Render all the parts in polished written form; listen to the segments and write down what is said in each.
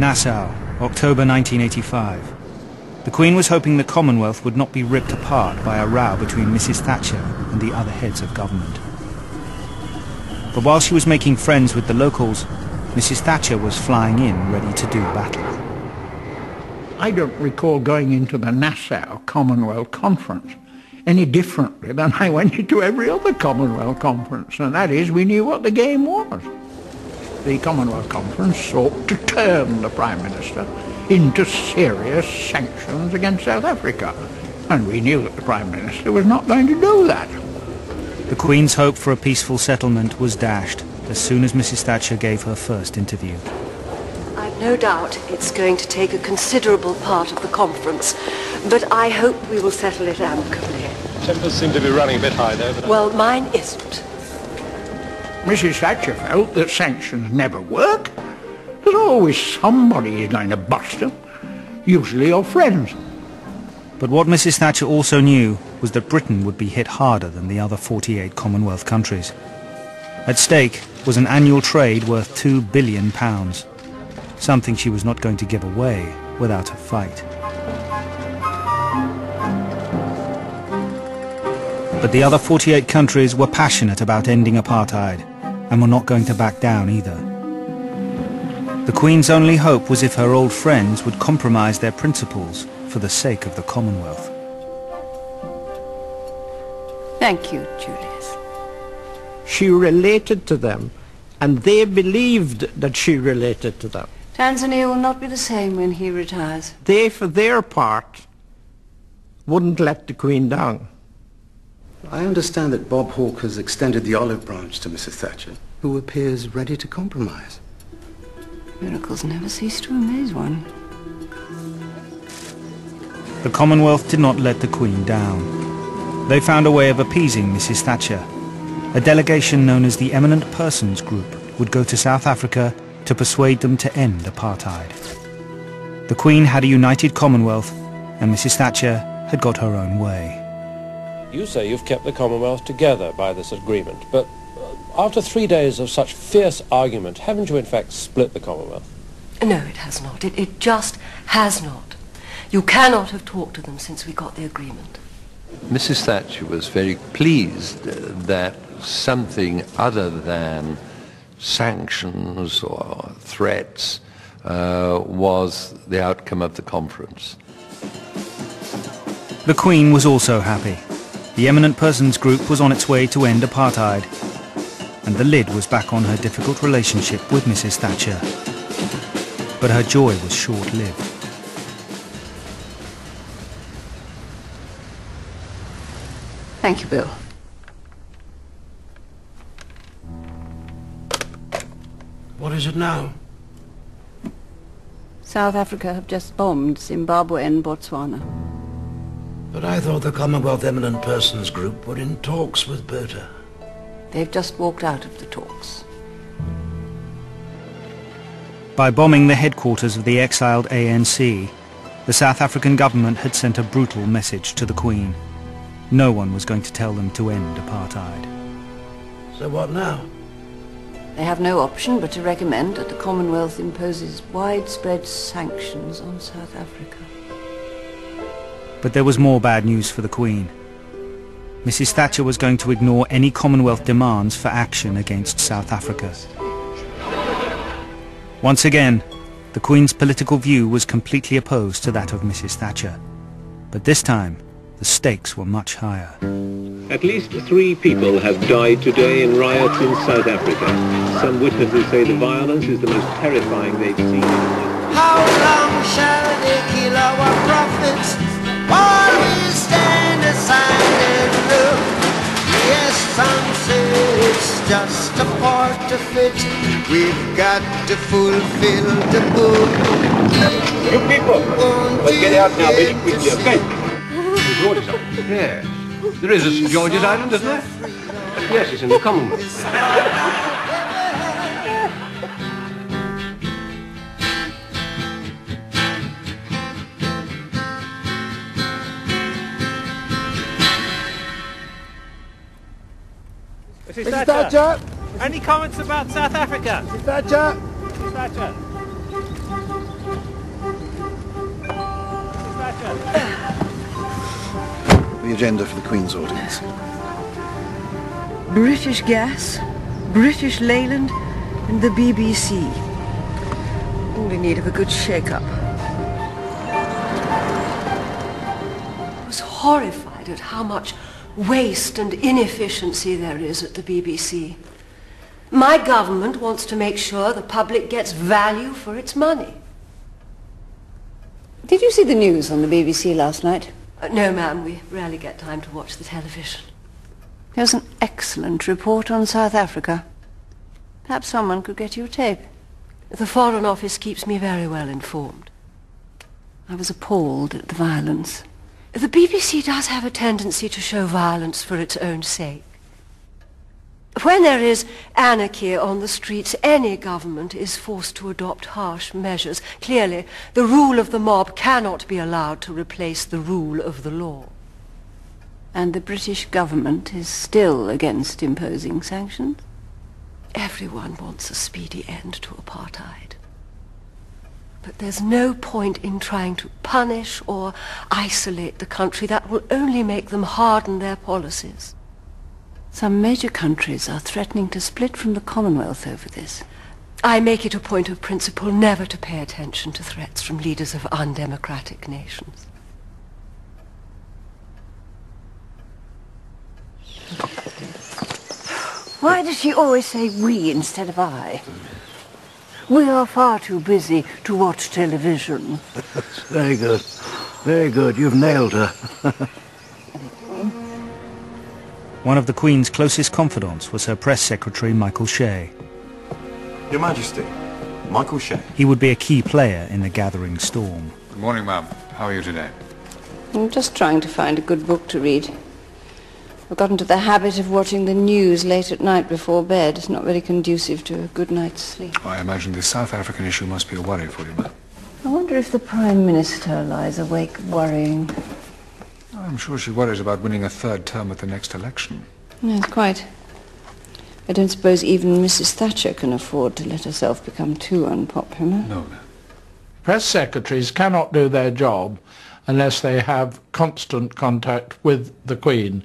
Nassau, October 1985. The Queen was hoping the Commonwealth would not be ripped apart by a row between Mrs. Thatcher and the other heads of government. But while she was making friends with the locals, Mrs. Thatcher was flying in ready to do battle. I don't recall going into the Nassau Commonwealth Conference any differently than I went into every other Commonwealth Conference, and that is, we knew what the game was. The Commonwealth Conference sought to turn the Prime Minister into serious sanctions against South Africa, and we knew that the Prime Minister was not going to do that. The Queen's hope for a peaceful settlement was dashed as soon as Mrs. Thatcher gave her first interview. I've no doubt it's going to take a considerable part of the conference, but I hope we will settle it amicably. Tempers seem to be running a bit high, though. But well, mine isn't. Mrs. Thatcher felt that sanctions never work. There's always somebody who's going to bust them, usually your friends. But what Mrs. Thatcher also knew was that Britain would be hit harder than the other 48 Commonwealth countries. At stake was an annual trade worth £2 billion, something she was not going to give away without a fight. But the other 48 countries were passionate about ending apartheid and were not going to back down either. The Queen's only hope was if her old friends would compromise their principles for the sake of the Commonwealth. Thank you, Julius. She related to them, and they believed that she related to them. Tanzania will not be the same when he retires. They, for their part, wouldn't let the Queen down. I understand that Bob Hawke has extended the olive branch to Mrs. Thatcher, who appears ready to compromise. Miracles never cease to amaze one. The Commonwealth did not let the Queen down. They found a way of appeasing Mrs. Thatcher. A delegation known as the Eminent Persons Group would go to South Africa to persuade them to end apartheid. The Queen had a united Commonwealth, and Mrs. Thatcher had got her own way. you say you've kept the Commonwealth together by this agreement, but after 3 days of such fierce argument, haven't you in fact split the Commonwealth? No, it has not. It just has not. You cannot have talked to them since we got the agreement. Mrs. Thatcher was very pleased that something other than sanctions or threats was the outcome of the conference. The Queen was also happy. The Eminent Persons Group was on its way to end apartheid, and the lid was back on her difficult relationship with Mrs. Thatcher. But her joy was short-lived. Thank you, Bill. What is it now? South Africa have just bombed Zimbabwe and Botswana. But I thought the Commonwealth Eminent Persons Group were in talks with Botha. They've just walked out of the talks. By bombing the headquarters of the exiled ANC, the South African government had sent a brutal message to the Queen. No one was going to tell them to end apartheid. So what now? They have no option but to recommend that the Commonwealth imposes widespread sanctions on South Africa. But there was more bad news for the Queen. Mrs. Thatcher was going to ignore any Commonwealth demands for action against South Africa. Once again, the Queen's political view was completely opposed to that of Mrs. Thatcher. But this time, the stakes were much higher. At least 3 people have died today in riots in South Africa. Some witnesses say the violence is the most terrifying they've seen. How long shall they kill our prophets while we stand aside and look? Yes, some say it's just a part of it. We've got to fulfill the book. You people, let's get out now very quickly, okay? Yes. There is a St. George's Island, isn't there? Yes, it's in the Commonwealth. Mrs. Thatcher! Any comments about South Africa? Mrs. Thatcher! Mrs. Thatcher! The agenda for the Queen's audience. British Gas, British Leyland, and the BBC. All in need of a good shake-up. I was horrified at how much waste and inefficiency there is at the BBC. My government wants to make sure the public gets value for its money. Did you see the news on the BBC last night? No, ma'am, we rarely get time to watch the television. There was an excellent report on South Africa. Perhaps someone could get you a tape. The Foreign Office keeps me very well informed. I was appalled at the violence. The BBC does have a tendency to show violence for its own sake. When there is anarchy on the streets, any government is forced to adopt harsh measures. Clearly, the rule of the mob cannot be allowed to replace the rule of the law. And the British government is still against imposing sanctions? Everyone wants a speedy end to apartheid. But there's no point in trying to punish or isolate the country. That will only make them harden their policies. Some major countries are threatening to split from the Commonwealth over this. I make it a point of principle never to pay attention to threats from leaders of undemocratic nations. Why does she always say we instead of I? We are far too busy to watch television. Very good. Very good. You've nailed her. One of the Queen's closest confidants was her press secretary, Michael Shea. Your Majesty, Michael Shea. He would be a key player in the gathering storm. Good morning, ma'am. How are you today? I'm just trying to find a good book to read. I've got into the habit of watching the news late at night before bed. It's not very conducive to a good night's sleep. I imagine the South African issue must be a worry for you, ma'am. I wonder if the Prime Minister lies awake worrying. I'm sure she worries about winning a third term at the next election. Yes, quite. I don't suppose even Mrs. Thatcher can afford to let herself become too unpopular. No. Press secretaries cannot do their job unless they have constant contact with the Queen.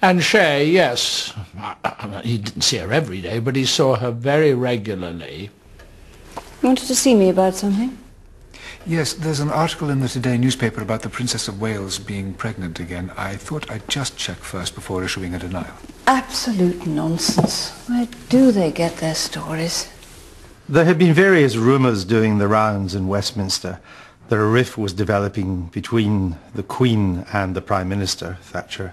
And Shea, yes, he didn't see her every day, but he saw her very regularly. You wanted to see me about something? Yes, there's an article in the Today newspaper about the Princess of Wales being pregnant again. I thought I'd just check first before issuing a denial. Absolute nonsense. Where do they get their stories? There had been various rumours doing the rounds in Westminster that a rift was developing between the Queen and the Prime Minister, Thatcher,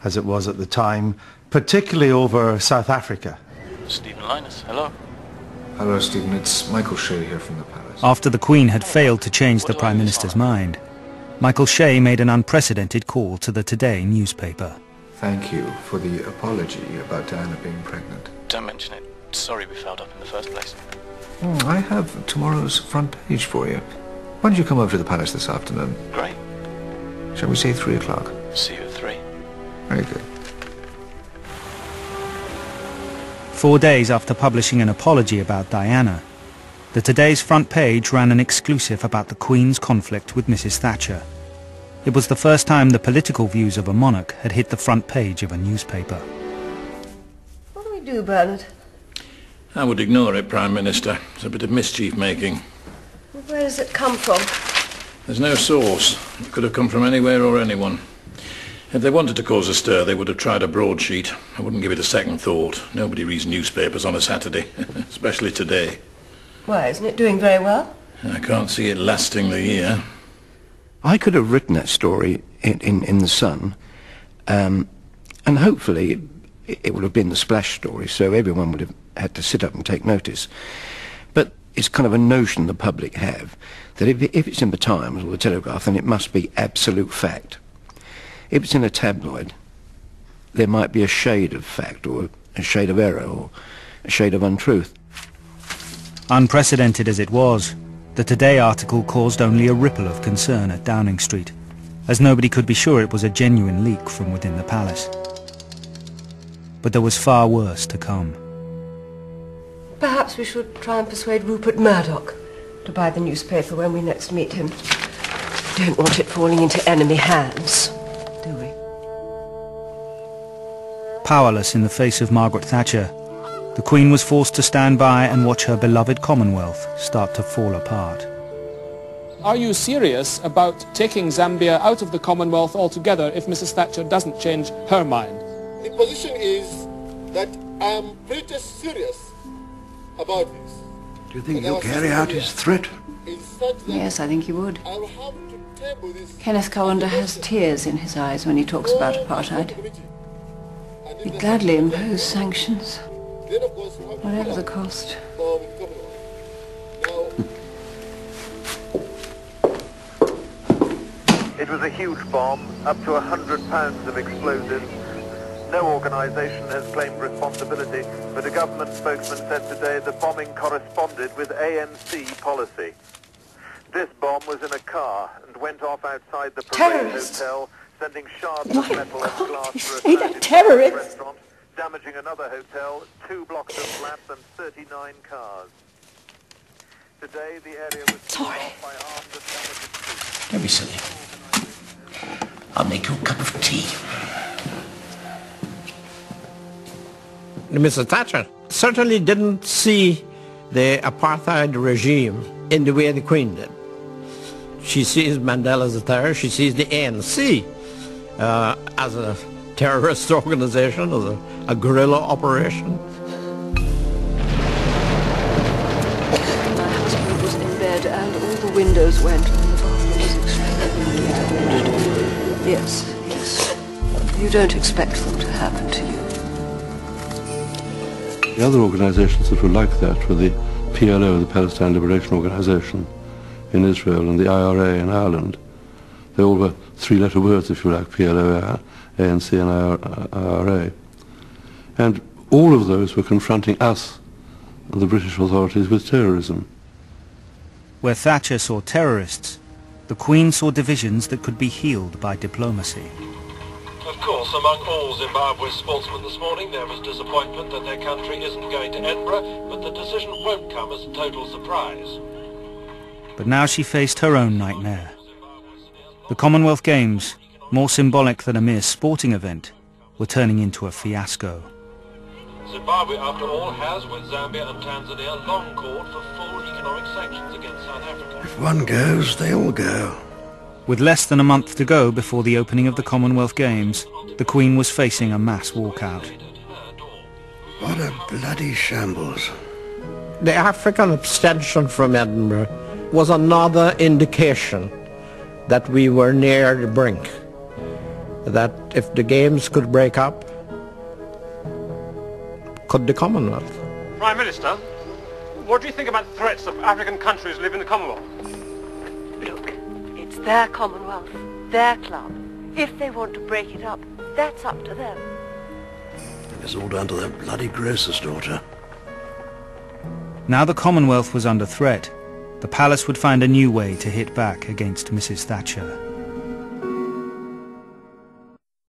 as it was at the time, particularly over South Africa. Stephen Linus, hello. Hello, Stephen. It's Michael Shea here from the palace. After the Queen had failed to change the Prime Minister's mind, Michael Shea made an unprecedented call to the Today newspaper. Thank you for the apology about Diana being pregnant. Don't mention it. Sorry we fouled up in the first place. I have tomorrow's front page for you. Why don't you come over to the palace this afternoon? Great. Shall we say 3 o'clock? See you at 3. Very good. 4 days after publishing an apology about Diana, the Today's front page ran an exclusive about the Queen's conflict with Mrs. Thatcher. It was the first time the political views of a monarch had hit the front page of a newspaper. What do we do, Bernard? I would ignore it, Prime Minister. It's a bit of mischief making. Where does it come from? There's no source. It could have come from anywhere or anyone. If they wanted to cause a stir, they would have tried a broadsheet. I wouldn't give it a second thought. Nobody reads newspapers on a Saturday, especially today. Why, isn't it doing very well? I can't see it lasting the year. I could have written that story in The Sun, and hopefully it would have been the splash story, so everyone would have had to sit up and take notice. But it's kind of a notion the public have, that if it's in the Times or the Telegraph, then it must be absolute fact. If it's in a tabloid, there might be a shade of fact, or a shade of error, or a shade of untruth. Unprecedented as it was, the Today article caused only a ripple of concern at Downing Street, as nobody could be sure it was a genuine leak from within the palace. But there was far worse to come. Perhaps we should try and persuade Rupert Murdoch to buy the newspaper when we next meet him. We don't want it falling into enemy hands, do we? Powerless in the face of Margaret Thatcher, the Queen was forced to stand by and watch her beloved Commonwealth start to fall apart. Are you serious about taking Zambia out of the Commonwealth altogether if Mrs. Thatcher doesn't change her mind? The position is that I am pretty serious about this. Do you think he'll carry out his threat? Yes, I think he would. Kenneth Colander has tears in his eyes when he talks about apartheid. He'd gladly impose sanctions, whatever the cost. It was a huge bomb, up to 100 pounds of explosives. No organisation has claimed responsibility, but a government spokesman said today the bombing corresponded with ANC policy. This bomb was in a car and went off outside the Parade Hotel, sending shards of metal and glass through a crowded restaurant, damaging another hotel, 2 blocks of flats and 39 cars. Today the area was torn off by armed and damaged troops. Don't be silly. I'll make you a cup of tea. Mrs. Thatcher certainly didn't see the apartheid regime in the way the Queen did. She sees Mandela as a terrorist, she sees the ANC as a terrorist organization, as a guerrilla operation. My husband was in bed and all the windows went and the bathroom was extremely damaged. Yes, yes. You don't expect them to happen to you. The other organisations that were like that were the PLO, the Palestine Liberation Organisation in Israel, and the IRA in Ireland. They all were 3-letter words, if you like, PLO, ANC and IRA. And all of those were confronting us, the British authorities, with terrorism. Where Thatcher saw terrorists, the Queen saw divisions that could be healed by diplomacy. Of course, among all Zimbabwe sportsmen this morning, there was disappointment that their country isn't going to Edinburgh, but the decision won't come as a total surprise. But now she faced her own nightmare. The Commonwealth Games, more symbolic than a mere sporting event, were turning into a fiasco. Zimbabwe, after all, has, with Zambia and Tanzania, long called for full economic sanctions against South Africa. If one goes, they all go. With less than a month to go before the opening of the Commonwealth Games, the Queen was facing a mass walkout. What a bloody shambles. The African abstention from Edinburgh was another indication that we were near the brink, that if the Games could break up, could the Commonwealth? Prime Minister, what do you think about the threats of African countries living in the Commonwealth? Look, it's their Commonwealth, their club. If they want to break it up, that's up to them. It's all down to that bloody grocer's daughter. Now the Commonwealth was under threat. The palace would find a new way to hit back against Mrs. Thatcher.